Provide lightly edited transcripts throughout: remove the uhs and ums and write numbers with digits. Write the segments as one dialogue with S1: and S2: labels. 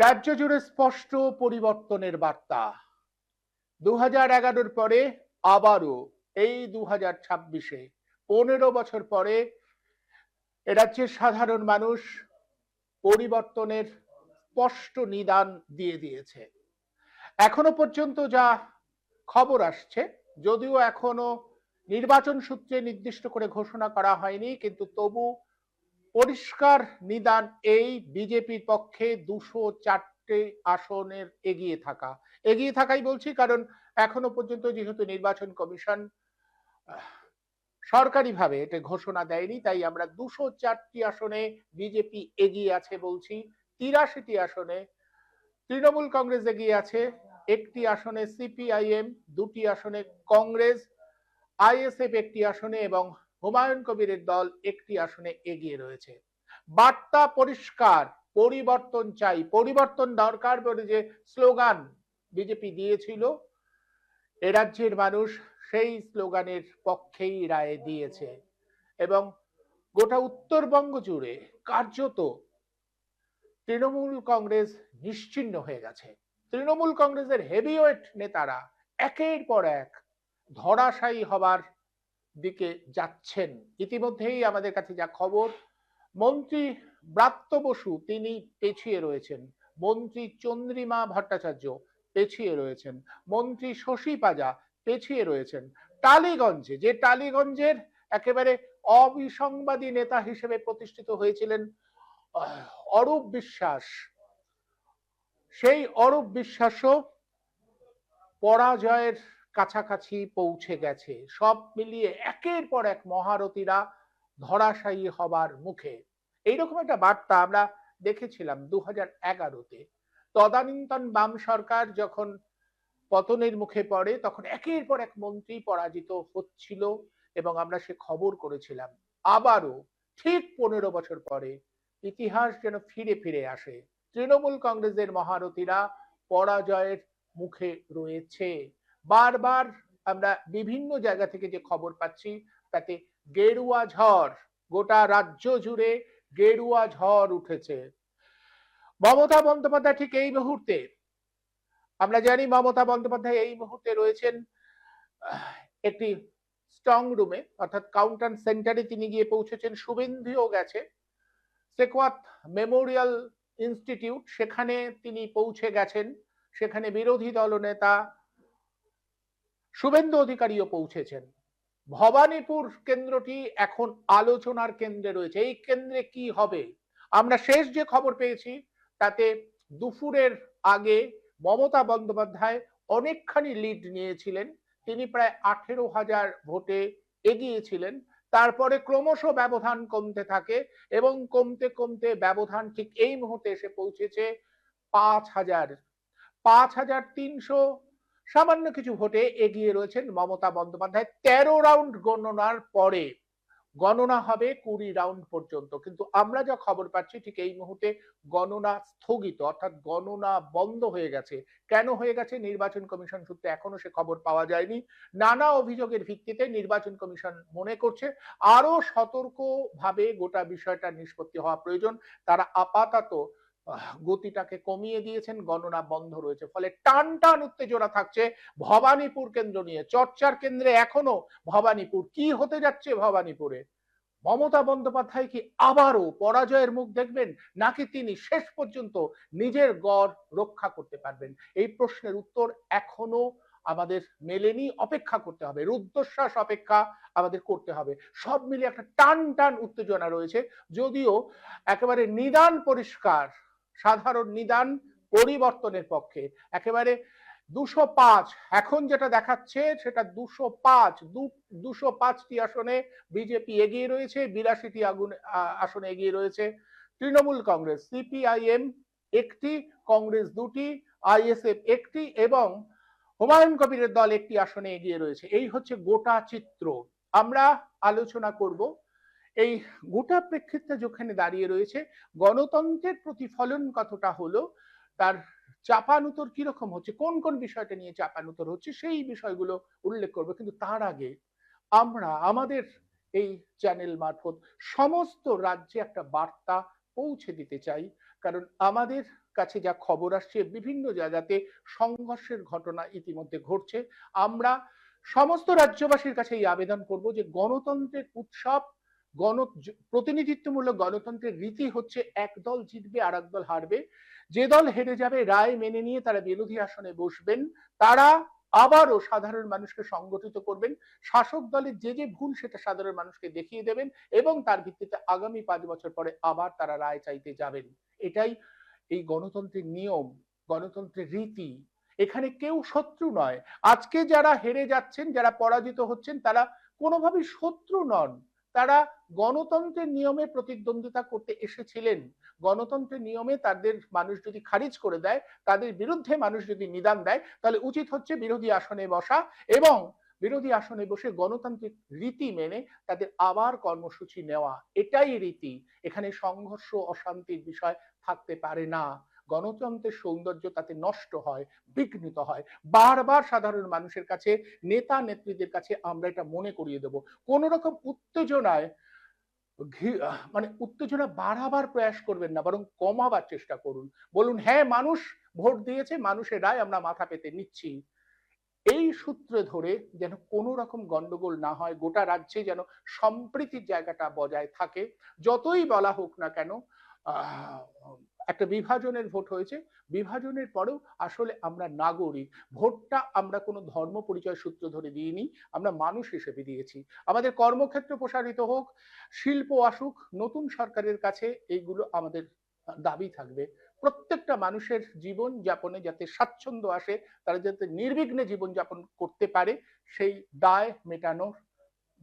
S1: রাজ্য জুড়ে স্পষ্ট পরিবর্তনের বার্তা। 2011-র পরে আবারও এই 2026-এ 15 বছর পরে রাজ্যের সাধারণ মানুষ পরিবর্তনের স্পষ্ট নিদান দিয়ে দিয়েছে। এখনো পর্যন্ত যা খবর আসছে, যদিও এখনো নির্বাচন সূত্রে নির্দিষ্ট করে ঘোষণা করা হয়নি, কিন্তু তবু পরিষ্কার নিদান এই বিজেপির পক্ষে 204টে আসনের এগিয়ে থাকাই বলছি, কারণ এখনো পর্যন্ত যেহেতু নির্বাচন কমিশন সরকারিভাবে এটা ঘোষণা দেয়নি, তাই আমরা 204টি আসনে বিজেপি এগিয়ে আছে বলছি। 83টি আসনে তৃণমূল কংগ্রেস এগিয়ে আছে, 1টি আসনে সিপিআইএম, 2টি আসনে কংগ্রেস, আইএসএফ 1টি আসনে এবং হুমায়ুন কবিরের দল 1টি আসনে এগিয়ে রয়েছে। বার্তা পরিষ্কার, পরিবর্তন চাই, পরিবর্তন দরকার বলে যে স্লোগান বিজেপি দিয়েছিল, এ রাজ্যের মানুষ সেই স্লোগানের পক্ষেই রায় দিয়েছে এবং গোটা উত্তরবঙ্গ জুড়ে কার্যত তৃণমূল কংগ্রেস নিশ্চিহ্ন হয়ে গেছে। তৃণমূল কংগ্রেসের হেভিওয়েট নেতারা একের পর এক ধরাশায়ী হবার দিকে যাচ্ছেন। ইতিমধ্যেই আমাদের কাছে যা খবর, মন্ত্রী ব্রাত্য বসু তিনি পেছিয়ে রয়েছেন, মন্ত্রী চন্দ্রিমা ভট্টাচার্য পেছিয়ে রয়েছেন, মন্ত্রী শশী পাজা পেছিয়ে রয়েছেন। টালিগঞ্জে, যে টালিগঞ্জের একেবারে অবিসংবাদী নেতা হিসেবে প্রতিষ্ঠিত হয়েছিলেন অরূপ বিশ্বাস, সেই অরূপ বিশ্বাসও পরাজয়ের কাছাকাছি পৌঁছে গেছে। সব মিলিয়ে একের পর এক মহারথীরা ধরাশায়ী হবার মুখে। এইরকম একটা বার্তা আমরা দেখেছিলাম 2011-তে। তদানীন্তন বাম সরকার যখন পতনের মুখে পড়ে, তখন একের পর এক মন্ত্রী পরাজিত হচ্ছিল এবং আমরা সে খবর করেছিলাম। আবারও ঠিক 15 বছর পরে ইতিহাস যেন ফিরে ফিরে আসে। তৃণমূল কংগ্রেসের মহারথীরা পরাজয়ের মুখে রয়েছে। বারবার আমরা বিভিন্ন জায়গা থেকে যে খবর পাচ্ছি, তাতে গেরুয়া ঝড়, গোটা রাজ্য জুড়ে গেরুয়া ঝড় উঠেছে। মমতা বন্দ্যোপাধ্যায় ঠিক এই মুহূর্তে, আমরা জানি মমতা বন্দ্যোপাধ্যায় এই মুহূর্তে রয়েছেন একটি স্ট্রং রুমে, অর্থাৎ কাউন্টার সেন্টারে তিনি গিয়ে পৌঁছেছেন। শুভেন্দুও গেছে সেকোয়াত মেমোরিয়াল ইনস্টিটিউট, সেখানে তিনি পৌঁছে গেছেন। সেখানে বিরোধী দলনেতা শুভেন্দু অধিকারীও পৌঁছেছেন। ভবানীপুর কেন্দ্রটি এখন আলোচনার কেন্দ্রে রয়েছে। এই কেন্দ্রে কি হবে? আমরা শেষ যে খবর পেয়েছি তাতে দুপুরের আগে মমতা বন্দ্যোপাধ্যায় অনেকখানি লিড নিয়েছিলেন, তিনি প্রায় 18,000 ভোটে এগিয়েছিলেন। তারপরে ক্রমশ ব্যবধান কমতে থাকে এবং কমতে কমতে ব্যবধান ঠিক এই মুহূর্তে এসে পৌঁছেছে 5,300 সামান্য কিছু ভোটে এগিয়ে রয়েছেন মমতা বন্দ্যোপাধ্যায়। 13 রাউন্ড গণনার পরে গণনা হবে 20 রাউন্ড পর্যন্ত, কিন্তু আমরা যা খবর পাচ্ছি ঠিক এই মুহূর্তে গণনা স্থগিত, অর্থাৎ গণনা বন্ধ হয়ে গেছে। কেন হয়ে গেছে নির্বাচন কমিশন সূত্রে এখনো সে খবর পাওয়া যায়নি। নানা অভিযোগের ভিত্তিতে নির্বাচন কমিশন মনে করছে আরো সতর্কভাবে গোটা বিষয়টা নিষ্পত্তি হওয়া প্রয়োজন। তারা আপাতত গতিটাকে কমিয়ে দিয়েছেন, গণনা বন্ধ রয়েছে। ফলে টান টান উত্তেজনা থাকছে ভবানীপুর কেন্দ্র নিয়ে। চর্চার কেন্দ্রে এখনো ভবানীপুর। কি হতে যাচ্ছে ভবানীপুরে? মমতা বন্দ্যোপাধ্যায় কি আবারও পরাজয়ের মুখ দেখবেন, নাকি তিনি শেষ পর্যন্ত নিজের গড় রক্ষা করতে পারবেন? এই প্রশ্নের উত্তর এখনো আমাদের মেলেনি, অপেক্ষা করতে হবে, রুদ্ধশ্বাস অপেক্ষা আমাদের করতে হবে। সব মিলিয়ে একটা টান টান উত্তেজনা রয়েছে, যদিও একেবারে নিদান পরিষ্কার, সাধারণ নিদান পরিবর্তনের পক্ষে। একেবারে 205, এখন যেটা দেখাচ্ছে সেটা 205টি আসনে বিজেপি এগিয়ে রয়েছে, 82টি আসনে এগিয়ে রয়েছে তৃণমূল কংগ্রেস। সিপিআইএম 1টি, কংগ্রেস 2টি, আইএসএফ 1টি এবং হুমায়ুন কবিরের দল 1টি আসনে এগিয়ে রয়েছে। এই হচ্ছে গোটা চিত্র। আমরা আলোচনা করব এই গোটা প্রেক্ষিতে যেখানে দাঁড়িয়ে রয়েছে গণতন্ত্রের প্রতিফলন কতটা হলো, তার চাপানুতর কিরকম হচ্ছে, কোন কোন বিষয়টা নিয়ে চাপানুতর হচ্ছে, সেই বিষয়গুলো উল্লেখ করবো। কিন্তু তার আগে আমরা আমাদের এই চ্যানেল মারফত সমস্ত রাজ্যে একটা বার্তা পৌঁছে দিতে চাই, কারণ আমাদের কাছে যা খবর আসছে, বিভিন্ন জায়গাতে সংঘর্ষের ঘটনা ইতিমধ্যে ঘটছে। আমরা সমস্ত রাজ্যবাসীর কাছে এই আবেদন করব যে গণতন্ত্রের উৎসব, প্রতিনিধিত্বমূলক গণতন্ত্রের রীতি হচ্ছে এক দল জিতবে আর এক দল হারবে। যে দল হেরে যাবে রায় মেনে নিয়ে তারা বিরোধী আসনে বসবেন, তারা আবারও সাধারণ মানুষকে সংগঠিত করবেন, শাসক দলের যে ভুল সেটা সাধারণ মানুষকে দেখিয়ে দেবেন এবং তার ভিত্তিতে আগামী 5 বছর পরে আবার তারা রায় চাইতে যাবেন। এটাই এই গণতন্ত্রের নিয়ম, গণতন্ত্রের রীতি। এখানে কেউ শত্রু নয়। আজকে যারা হেরে যাচ্ছেন, যারা পরাজিত হচ্ছেন, তারা কোনোভাবেই শত্রু নন। তারা গণতন্ত্রের নিয়মে প্রতিদ্বন্দ্বিতা করতে এসেছিলেন। গণতন্ত্রের নিয়মে তাদের মানুষ যদি খারিজ করে দেয়, তাদের বিরুদ্ধে মানুষ যদি নিদান দেয়, তাহলে উচিত হচ্ছে বিরোধী আসনে বসা এবং বিরোধী আসনে বসে গণতান্ত্রিক রীতি মেনে তাদের আবার কর্মসূচি নেওয়া। এটাই রীতি। এখানে সংঘর্ষ, অশান্তির বিষয় থাকতে পারে না। গণতন্ত্রের সৌন্দর্য তাতে নষ্ট হয়, বিঘ্নিত হয়। বারবার সাধারণ মানুষের কাছে, নেতা নেত্রীদের কাছে আমরা এটা মনে করিয়ে দেব। কোন রকম উত্তেজনায় উত্তেজনা বাড়াবার প্রয়াস করবেন না, বরং কমাবার চেষ্টা করুন। বলুন হ্যাঁ, মানুষ ভোট দিয়েছে, মানুষের রায় আমরা মাথা পেতে নিচ্ছি। এই সূত্রে ধরে যেন কোনো রকম গন্ডগোল না হয়, গোটা রাজ্যে যেন সম্প্রীতির জায়গাটা বজায় থাকে। যতই বলা হোক না কেন, একটা বিভাজনের ভোট হয়েছে, বিভাজনের পরেও আসলে আমরা নাগরিক। ভোটটা আমরা কোনো ধর্ম পরিচয় সূত্র ধরে দিইনি, আমরা মানুষ হিসেবে দিয়েছি। আমাদের কর্মক্ষেত্র প্রসারিত হোক, শিল্প আসুক, নতুন সরকারের কাছে এইগুলো আমাদের দাবি থাকবে। প্রত্যেকটা মানুষের জীবন যাপনে যাতে স্বাচ্ছন্দ্য আসে, তারা যাতে নির্বিঘ্নে জীবন যাপন করতে পারে, সেই দায় মেটানোর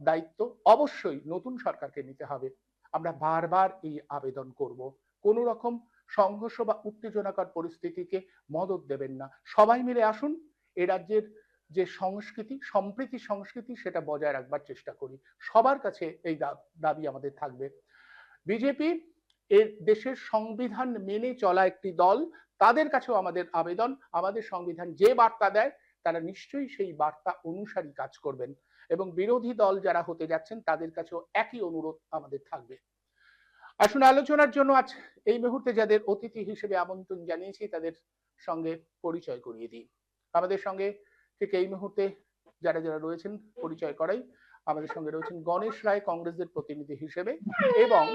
S1: দায়িত্ব অবশ্যই নতুন সরকারকে নিতে হবে। আমরা বারবার এই আবেদন করব, কোন রকম সংঘর্ষ বা উত্তেজনাকর পরিস্থিতিকে মদদ দেবেন না। সবাই মিলে আসুন, এ রাজ্যের যে সংস্কৃতি, সম্প্রীতি সংস্কৃতি, সেটা বজায় রাখবার চেষ্টা করি। সবার কাছে এই দাবি আমাদের থাকবে। বিজেপি এর দেশের সংবিধান মেনে চলা একটি দল, তাদের কাছেও আমাদের আবেদন, আমাদের সংবিধান যে বার্তা দেয় তারা নিশ্চয়ই সেই বার্তা অনুসারী কাজ করবেন এবং বিরোধী দল যারা হতে যাচ্ছেন তাদের কাছেও একই অনুরোধ আমাদের থাকবে। আসুন আলোচনার জন্য আজ এই মুহূর্তে যাদের অতিথি হিসেবে আমন্ত্রণ জানিয়েছি তাদের সঙ্গে পরিচয় করিয়ে দিই। আমাদের সঙ্গে ঠিক এই মুহূর্তে যারা যারা রয়েছেন পরিচয় করাই। আমাদের সঙ্গে রয়েছেন গণেশ রায় কংগ্রেসের প্রতিনিধি হিসেবে, এবং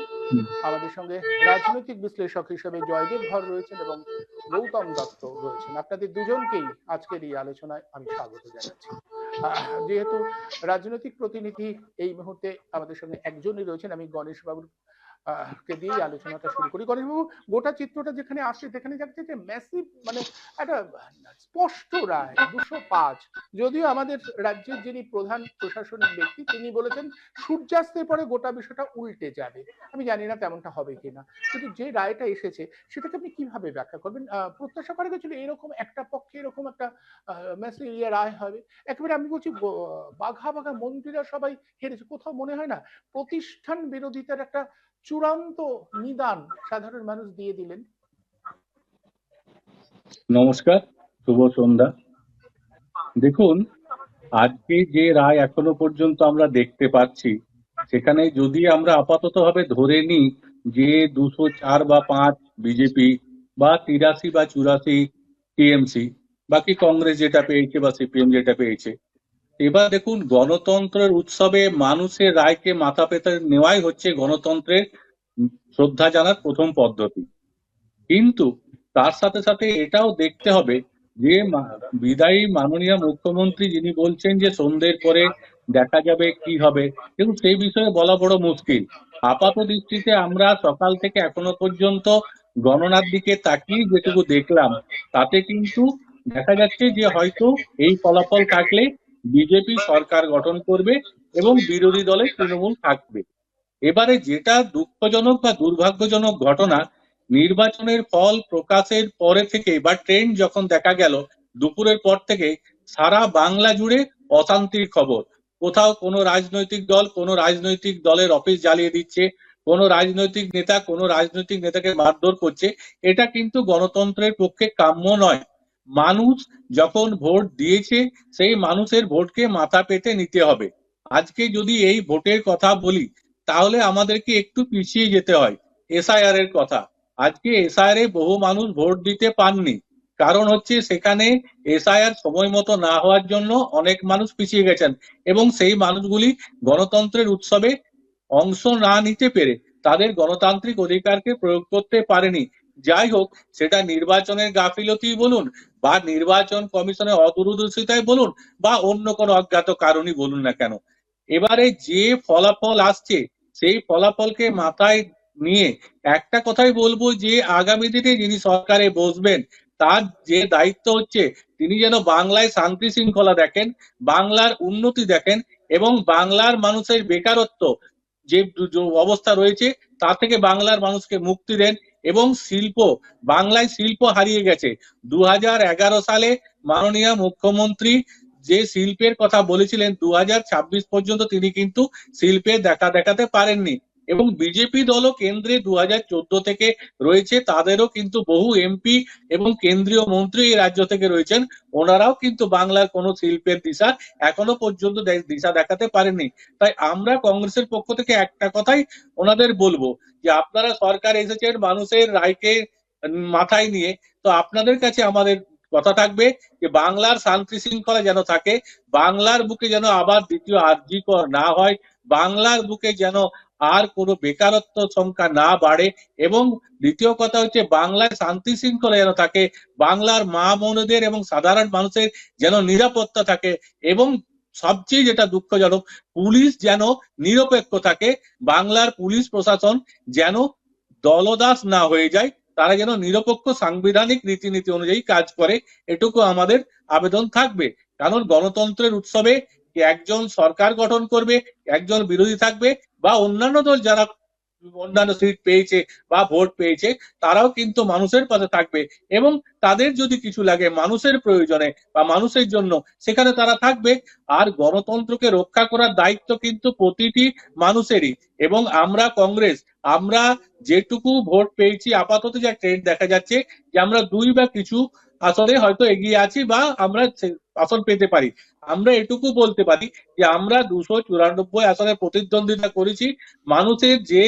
S1: আমাদের সঙ্গে রাজনৈতিক বিশ্লেষক হিসেবে জয়দেব ধর রয়েছেন এবং গৌতম দত্ত রয়েছেন। আপনাদের দুজনকেই আজকের এই আলোচনায় আমি স্বাগত জানাচ্ছি। যেহেতু রাজনৈতিক প্রতিনিধি এই মুহূর্তে আমাদের সঙ্গে একজনই রয়েছেন, আমি গণেশ বাবুর কে দিয়ে আলোচনাটা শুরু করি। গণেশবাবু, গোটা চিত্রটা যেখানে আসছে সেখানে যাচ্ছে যে ম্যাসিভ, একটা স্পষ্ট রায় 205। যদিও আমাদের রাজ্যের যিনি প্রধান প্রশাসনিক ব্যক্তি তিনি বলেছেন সূর্যাস্তের পরে গোটা বিষয়টা উল্টে যাবে। আমি জানি না তেমনটা হবে কিনা, কিন্তু যে রায়টা এসেছে সেটাকে আপনি কিভাবে ব্যাখ্যা করবেন? প্রত্যাশা করা গেছিল এরকম একটা পক্ষে এরকম একটা ম্যাসিভ রায় হবে। একেবারে আমি বলছি বাঘা বাঘা মন্ত্রীরা সবাই হেরেছে, কোথাও মনে হয় না প্রতিষ্ঠান বিরোধিতার একটা চূড়ান্ত নিদান সাধারণ মানুষ দিয়ে দিলেন।
S2: নমস্কার, শুভ সন্ধ্যা। দেখুন, আজকে যে রায় এখনো পর্যন্ত আমরা দেখতে পাচ্ছি সেখানে যদি আমরা আপাতত ভাবে ধরে নিই যে 204 বা 5 বিজেপি বা 83 বা 84 টিএমসি, বাকি কংগ্রেস যেটা পেয়েছে বা সিপিএম যেটা পেয়েছে, এবার দেখুন গণতন্ত্রের উৎসবে মানুষের রায়কে মাথা পেতে নেওয়াই হচ্ছে গণতন্ত্রের শ্রদ্ধা জানার প্রথম পদ্ধতি। কিন্তু তার সাথে সাথে এটাও দেখতে হবে যে বিদায়ী মাননীয় মুখ্যমন্ত্রী যিনি বলছেন যে সন্ধ্যের পরে দেখা যাবে কি হবে, কিন্তু সেই বিষয়ে বলা বড় মুশকিল। আপাত দৃষ্টিতে আমরা সকাল থেকে এখনো পর্যন্ত গণনার দিকে তাকিয়ে যেটুকু দেখলাম তাতে কিন্তু দেখা যাচ্ছে যে হয়তো এই ফলাফল থাকলে বিজেপি সরকার গঠন করবে এবং বিরোধী দলে তৃণমূল থাকবে। এবারে যেটা দুঃখজনক বা দুর্ভাগ্যজনক ঘটনা, নির্বাচনের ফল প্রকাশের পরে থেকে বা ট্রেন্ড যখন দেখা গেল দুপুরের পর থেকে সারা বাংলা জুড়ে অশান্তির খবর। কোথাও কোনো রাজনৈতিক দল কোনো রাজনৈতিক দলের অফিস জ্বালিয়ে দিচ্ছে, কোনো রাজনৈতিক নেতা কোনো রাজনৈতিক নেতাকে মারধর করছে। এটা কিন্তু গণতন্ত্রের পক্ষে কাম্য নয়। মানুষ যখন ভোট দিয়েছে সেই মানুষের ভোটকে মাথা পেতে নিতে হবে। আজকে যদি এই ভোটের কথা বলি তাহলে আমাদেরকে একটু পিছিয়ে যেতে হয় এসআইআর এর কথা। আজকে এসআইআর এ বহু মানুষ ভোট দিতে পাননি, কারণ হচ্ছে সেখানে এসআইআর সময় মতো না হওয়ার জন্য অনেক মানুষ পিছিয়ে গেছেন এবং সেই মানুষগুলি গণতন্ত্রের উৎসবে অংশ না নিতে পেরে তাদের গণতান্ত্রিক অধিকারকে প্রয়োগ করতে পারেনি। যাই হোক, সেটা নির্বাচনের গাফিলতি বলুন বা নির্বাচন কমিশনের অদূরদর্শিতায় বলুন বা অন্য কোনো অজ্ঞাত কারণই বলুন না কেন, এবারে যে ফলাফল আসছে সেই ফলাফলকে মাথায় নিয়ে একটা কথাই বলবো যে আগামী দিনে যিনি সরকারে বসবেন তার যে দায়িত্ব হচ্ছে তিনি যেন বাংলায় শান্তি শৃঙ্খলা দেখেন, বাংলার উন্নতি দেখেন এবং বাংলার মানুষের বেকারত্ব যে অবস্থা রয়েছে তা থেকে বাংলার মানুষকে মুক্তি দেন এবং শিল্প, বাংলায় শিল্প হারিয়ে গেছে। 2011 সালে মাননীয় মুখ্যমন্ত্রী যে শিল্পের কথা বলেছিলেন 2026 পর্যন্ত তিনি কিন্তু শিল্পের দেখা দেখাতে পারেননি এবং বিজেপি দলও কেন্দ্রে 2014 থেকে রয়েছে, তাদেরও কিন্তু বহু এমপি এবং কেন্দ্রীয় মন্ত্রী এই রাজ্য থেকে রয়েছেন, ওনারাও কিন্তু বাংলার কোনো শিল্পের দিশা এখনো পর্যন্ত দিশা দেখাতে পারেননি। তাই আমরা কংগ্রেসের পক্ষ থেকে একটা কথাই ওনাদের বলবো যে আপনারা সরকার এসেছেন মানুষের রায়কে মাথায় নিয়ে, তো আপনাদের কাছে আমাদের কথা থাকবে যে বাংলার শান্তি শৃঙ্খলা যেন থাকে, বাংলার বুকে যেন আবার দ্বিতীয় আরজিকর না হয়, বাংলার বুকে যেন আর কোনো বেকারত্ব সংখ্যা না বাড়ে এবং দ্বিতীয় কথা হচ্ছে বাংলায় শান্তি শৃঙ্খলা যেন থাকে, বাংলার মা বোনদের এবং সাধারণ মানুষের যেন নিরাপত্তা থাকে এবং সবচেয়ে যেটা দুঃখজনক পুলিশ যেন নিরপেক্ষ থাকে, বাংলার পুলিশ প্রশাসন যেন দলদাস না হয়ে যায়, তারা যেন নিরপেক্ষ সাংবিধানিক রীতিনীতি অনুযায়ী কাজ করে, এটুকু আমাদের আবেদন থাকবে। কারণ গণতন্ত্রের উৎসবে একজন সরকার গঠন করবে, একজন বিরোধী থাকবে বা অন্যান্য দল যারা অন্যান্য সিট পেয়েছে বা ভোট পেয়েছে তারাও কিন্তু মানুষের পাশে থাকবে এবং তাদের যদি কিছু লাগে মানুষের প্রয়োজনে বা মানুষের জন্য সেখানে তারা থাকবে। আর গণতন্ত্রকে রক্ষা করার দায়িত্ব কিন্তু প্রতিটি মানুষেরই এবং আমরা কংগ্রেস, আমরা যেটুকু ভোট পেয়েছি আপাতত যা ট্রেন্ড দেখা যাচ্ছে যে আমরা দুই বা কিছু আসলে হয়তো এগিয়ে আছি বা আমরা আসন পেতে পারি। আমরা এটুকু বলতে পারি যে আমরা 294 আসনে প্রতিদ্বন্দ্বিতা করেছি, মানুষের যে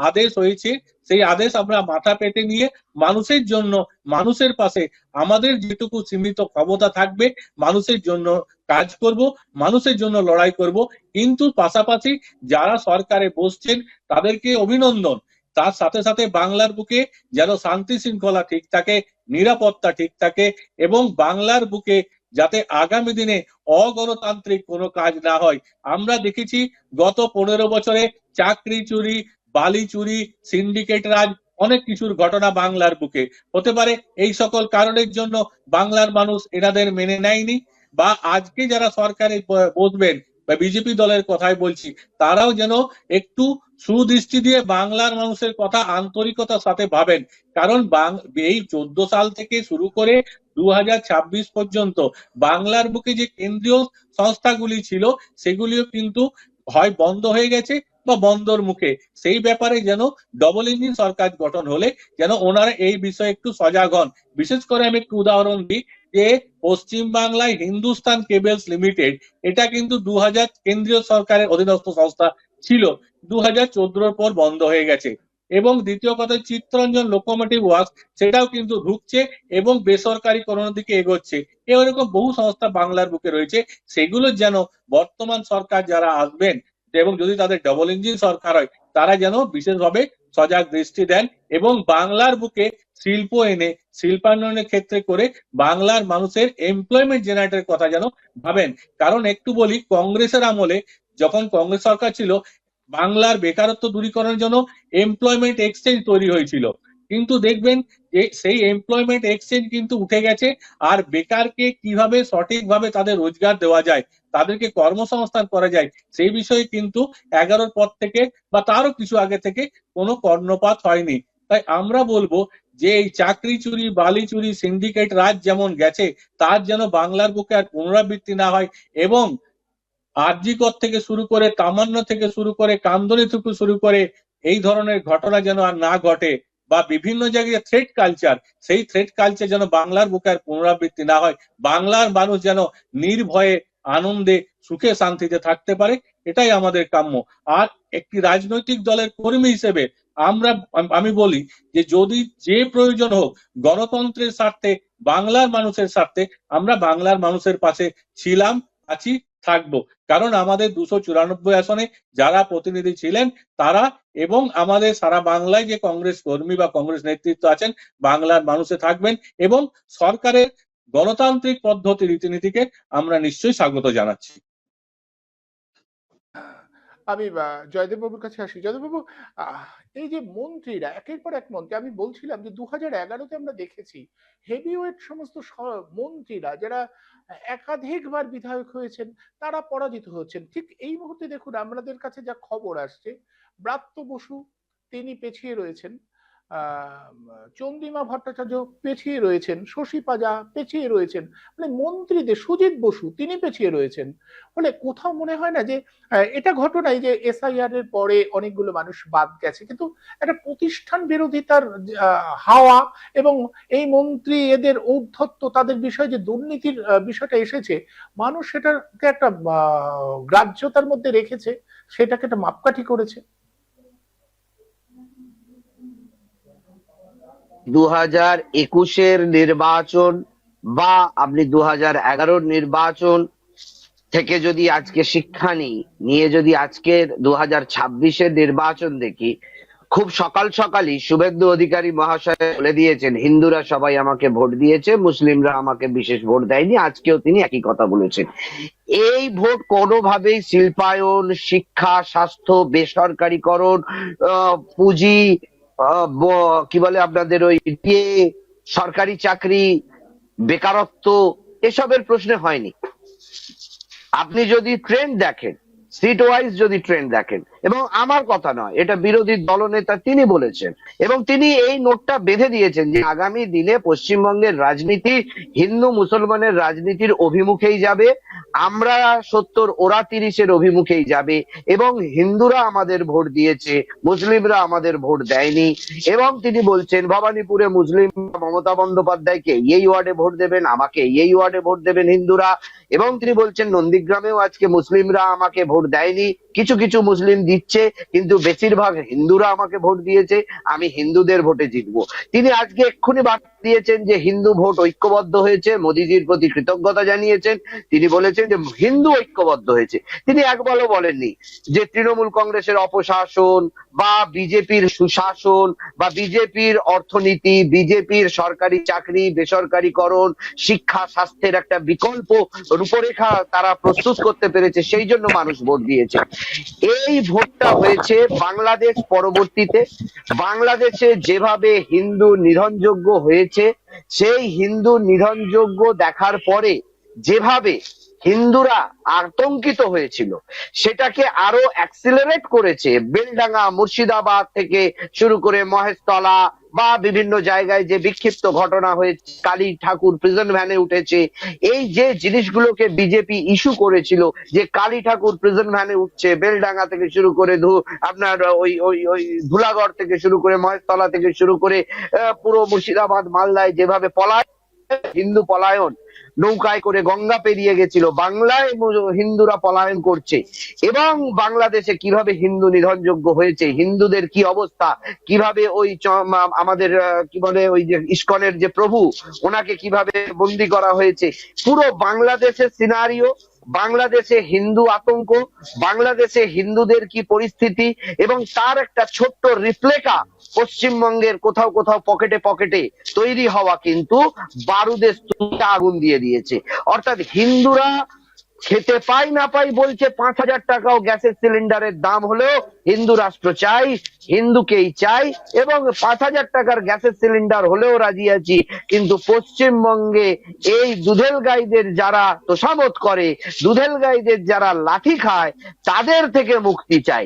S2: আদেশ হয়েছে সেই আদেশ আমরা মাথা পেতে নিয়ে মানুষের জন্য, মানুষের পাশে আমাদের যেটুকু সীমিত ক্ষমতা থাকবে মানুষের জন্য কাজ করব, মানুষের জন্য লড়াই করব। কিন্তু পাশাপাশি যারা সরকারে বসছেন তাদেরকে অভিনন্দন, তার সাথে সাথে বাংলার বুকে যেন শান্তি শৃঙ্খলা ঠিক থাকে, নিরাপত্তা ঠিক থাকে এবং বাংলার বুকে যাতে আগামী দিনে অগণতান্ত্রিক কোনো কাজ না হয়। আমরা দেখেছি গত 15 বছরে চাকরি চুরি, বালি চুরি, সিন্ডিকেট রাজ, অনেক কিছুর ঘটনা বাংলার বুকে হতে পারে এই সকল কারণের জন্য বাংলার মানুষ এনাদের মেনে নেয়নি বা আজকে যারা সরকারে বসবেন বা বিজেপি দলের কথাই বলছি তারাও যেন একটু সুদৃষ্টি দিয়ে বাংলার মানুষের কথা আন্তরিকতার সাথে ভাবেন। কারণ এই 14 সাল থেকে শুরু করে 2026 পর্যন্ত বাংলার বুকে যে কেন্দ্রীয় সংস্থাগুলি ছিল সেগুলিও কিন্তু হয় বন্ধ হয়ে গেছে বা বন্ধর মুখে। সেই ব্যাপারে যেন ডবল ইঞ্জিন সরকার গঠন হলে যেন ওনারা এই বিষয়ে একটু সজাগ হন। বিশেষ করে আমি একটু উদাহরণ দিই যে পশ্চিম বাংলায় হিন্দুস্তান কেবলস লিমিটেড, এটা কিন্তু 2000 কেন্দ্রীয় সরকারের অধীনস্থ সংস্থা ছিল, 2014 পর বন্ধ হয়ে গেছে। এবং দ্বিতীয় কথা চিত্তরঞ্জন লোকোমোটিভ ওয়ার্কস, সেটাও কিন্তু ঢুকছে এবং বেসরকারিকরণের দিকে এগোচ্ছে। এরকম বহু সংস্থা বাংলার বুকে রয়েছে, সেগুলো যেন বর্তমান সরকার যারা আসবেন এবং যদি তাদের ডবল ইঞ্জিন সরকার হয় তারা যেন বিশেষভাবে সজাগ দৃষ্টি দেন এবং বাংলার বুকে শিল্প এনে শিল্পায়নের ক্ষেত্রে করে বাংলার মানুষের এমপ্লয়মেন্ট জেনারেটের কথা যেন ভাবেন। কারণ একটু বলি, কংগ্রেসের আমলে যখন কংগ্রেস সরকার ছিল বাংলার বেকারত্ব দূরীকরণের জন্য এমপ্লয়মেন্ট এক্সচেঞ্জ তৈরি হয়েছিল, কিন্তু দেখবেন যে সেই এমপ্লয়মেন্ট এক্সচেঞ্জ কিন্তু উঠে গেছে। আর বেকারকে কিভাবে সঠিকভাবে তাদের রোজগার দেওয়া যায়, তাদেরকে কর্মসংস্থান করা যায় সেই বিষয়ে কিন্তু 11 পর থেকে বা তারও কিছু আগে থেকে কোনো কর্ণপাত হয়নি। তাই আমরা বলবো যে এই চাকরি চুরি, বালি চুরি, সিন্ডিকেট রাজ যেমন গেছে তার যেন বাংলার বুকে আর পুনরাবৃত্তি না হয় এবং আরজিকর থেকে শুরু করে তামান্য থেকে শুরু করে কামদুনি থেকে শুরু করে এই ধরনের ঘটনা যেন আর না ঘটে বা বিভিন্ন জায়গায় থ্রেট কালচার, সেই থ্রেট কালচার যেন বাংলার বুকে আর পুনরাবৃত্তি না হয়, বাংলার মানুষ যেন নির্ভয়ে আনন্দে সুখে শান্তিতে থাকতে পারে, এটাই আমাদের কাম্য। আর একটি রাজনৈতিক দলের কর্মী হিসেবে আমি বলি যে যদি যে প্রয়োজন হোক, গণতন্ত্রের স্বার্থে, বাংলার মানুষের স্বার্থে আমরা বাংলার মানুষের পাশে ছিলাম, আছি, থাকবো। কারণ আমাদের 294 আসনে যারা প্রতিনিধি ছিলেন তারা এবং আমাদের সারা বাংলায় যে কংগ্রেস কর্মী বা কংগ্রেস নেতৃত্ব আছেন বাংলার মানুষে থাকবেন, এবং সরকারের গণতান্ত্রিক পদ্ধতি রীতিনীতিকে আমরা নিশ্চয়ই স্বাগত জানাচ্ছি।
S1: আমি জয়দেব বাবুর কাছে আসি। জয়দেব বাবু, আহ, এই যে মন্ত্রীরা একের পর এক মন্ত্রী, আমি বলছিলাম যে 2011-তে আমরা দেখেছি হেভিওয়েট সমস্ত মন্ত্রীরা যারা একাধিকবার বিধায়ক হয়েছেন তারা পরাজিত হচ্ছেন। ঠিক এই মুহূর্তে দেখুন আমাদের কাছে যা খবর আসছে, ব্রাত্য বসু তিনি পেছিয়ে রয়েছেন, চন্দ্রিমা ভট্টাচার্য পেছিয়ে রয়েছেন, শশী পাজা পেছিয়ে রয়েছেন, মানে মন্ত্রীদের সুজিত বসু তিনি পেছিয়ে রয়েছেন। ফলে কোথাও মনে হয় না যে এটা ঘটনাই যে এসআইআর এর পরে অনেকগুলো মানুষ বাদ গেছে, কিন্তু একটা প্রতিষ্ঠান বিরোধিতার হাওয়া এবং এই মন্ত্রী এদের ঔদ্ধত্য, তাদের বিষয়ে যে দুর্নীতির বিষয়টা এসেছে, মানুষ সেটাকে একটা গ্রাহ্যতার মধ্যে রেখেছে, সেটাকে একটা মাপকাঠি করেছে।
S3: 2021-এর নির্বাচন বা আপনি 2011-র নির্বাচন থেকে যদি আজকে শিক্ষা নিয়ে যদি আজকের 2026-এর নির্বাচন দেখি, খুব সকাল সকালই শুভেন্দু অধিকারী মহাশয় বলে দিয়েছেন হিন্দুরা সবাই আমাকে ভোট দিয়েছে, মুসলিমরা আমাকে বিশেষ ভোট দেয়নি। আজকেও তিনি একই কথা বলেছেন। এই ভোট কোনোভাবেই শিল্পায়ন, শিক্ষা, স্বাস্থ্য, বেসরকারীকরণ, পুঁজি, কি বলে আপনাদের ওই সরকারি চাকরি, বেকারত্ব, এসবের প্রশ্নে হয়নি। আপনি যদি ট্রেন্ড দেখেন, সিট ওয়াইজ যদি ট্রেন্ড দেখেন, এবং আমার কথা নয়, এটা বিরোধী দলনেতা তিনি বলেছেন, এবং তিনি এই নোটটা বেঁধে দিয়েছেন যে আগামী দিনে পশ্চিমবঙ্গের রাজনীতি হিন্দু মুসলমানের রাজনীতির অভিমুখেই যাবে, আমরা 70 ওরা 30-এর অভিমুখেই যাবে, এবং হিন্দুরা আমাদের ভোট দিয়েছে, মুসলিমরা আমাদের ভোট দেয়নি। এবং তিনি বলছেন ভবানীপুরে মুসলিম মমতা বন্দ্যোপাধ্যায়কে এই ওয়ার্ডে ভোট দেবেন, আমাকে এই ওয়ার্ডে ভোট দেবেন হিন্দুরা। এবং তিনি বলছেন নন্দীগ্রামেও আজকে মুসলিমরা আমাকে ভোট দেয়নি, কিছু কিছু মুসলিম দিচ্ছে, কিন্তু বেশিরভাগ হিন্দুরা আমাকে ভোট দিয়েছে, আমি হিন্দুদের ভোটে জিতবো। তিনি আজকে এক্ষুনি বার্তা দিয়েছেন যে হিন্দু ভোট ঐক্যবদ্ধ হয়েছে, মোদিজির প্রতি কৃতজ্ঞতা জানিয়েছেন। তিনি বলেছেন যে হিন্দু ঐক্যবদ্ধ হয়েছে। তিনি একবারও বলেননি যে তৃণমূল কংগ্রেসের অপশাসন বা বিজেপির সুশাসন বা বিজেপির অর্থনীতি, বিজেপির সরকারি চাকরি, বেসরকারীকরণ, শিক্ষা, স্বাস্থ্যের একটা বিকল্প রূপরেখা তারা প্রস্তুত করতে পেরেছে, সেই জন্য মানুষ ভোট দিয়েছে। এই ভোটটা হয়েছে বাংলাদেশ পরবর্তীতে, বাংলাদেশে যেভাবে হিন্দু নিধনযজ্ঞ হয়েছে, সেই হিন্দু নিধনযজ্ঞ দেখার পরে যেভাবে হিন্দুরা আতঙ্কিত হয়েছিল, সেটাকে আরো অ্যাক্সিলারেট করেছে বেলডাঙ্গা, মুর্শিদাবাদ থেকে শুরু করে মহেশতলা বা বিভিন্ন জায়গায় যে বিক্ষিপ্ত ঘটনা হয়েছে, কালী ঠাকুর প্রিজন ভ্যানে উঠেছে, এই যে জিনিসগুলোকে বিজেপি ইস্যু করেছিল যে কালী ঠাকুর প্রিজন ভ্যানে উঠছে, বেলডাঙ্গা থেকে শুরু করে আপনার ওই ওই ওই ধুলাগড় থেকে শুরু করে মহেশতলা থেকে শুরু করে পুরো মুর্শিদাবাদ, মালদায় যেভাবে হিন্দু পলায়ন, নৌকায় করে গঙ্গা পেরিয়ে গেছিল, বাংলায় হিন্দুরা পলায়ন করছে, এবং বাংলাদেশে কিভাবে হিন্দু নিধনযোগ্য হয়েছে, হিন্দুদের কি অবস্থা, কিভাবে ওই আমাদের কি বলে ওই যে ইস্কনের যে প্রভু, ওনাকে কিভাবে বন্দি করা হয়েছে, পুরো বাংলাদেশের সিনারিও, বাংলাদেশে হিন্দু আতঙ্ক, বাংলাদেশে হিন্দুদের কি পরিস্থিতি, এবং তার একটা ছোট্ট রিপ্লেকা পশ্চিমবঙ্গের কোথাও কোথাও পকেটে পকেটে তৈরি হওয়া কিন্তু বারুদের স্তূপে আগুন দিয়ে দিয়েছে। অর্থাৎ হিন্দুরা খেতে পাই না পাই বলছে, 5,000 টাকাও গ্যাসের সিলিন্ডারের দাম হলেও হিন্দু রাষ্ট্র চাই, হিন্দুকেই চাই, এবং 5,000 টাকার গ্যাসের সিলিন্ডার হলেও রাজি আছি, কিন্তু পশ্চিমবঙ্গে এই দুধেল গাইদের যারা তোষামত করে, দুধেল গাইদের যারা লাঠি খায়, তাদের থেকে মুক্তি চাই।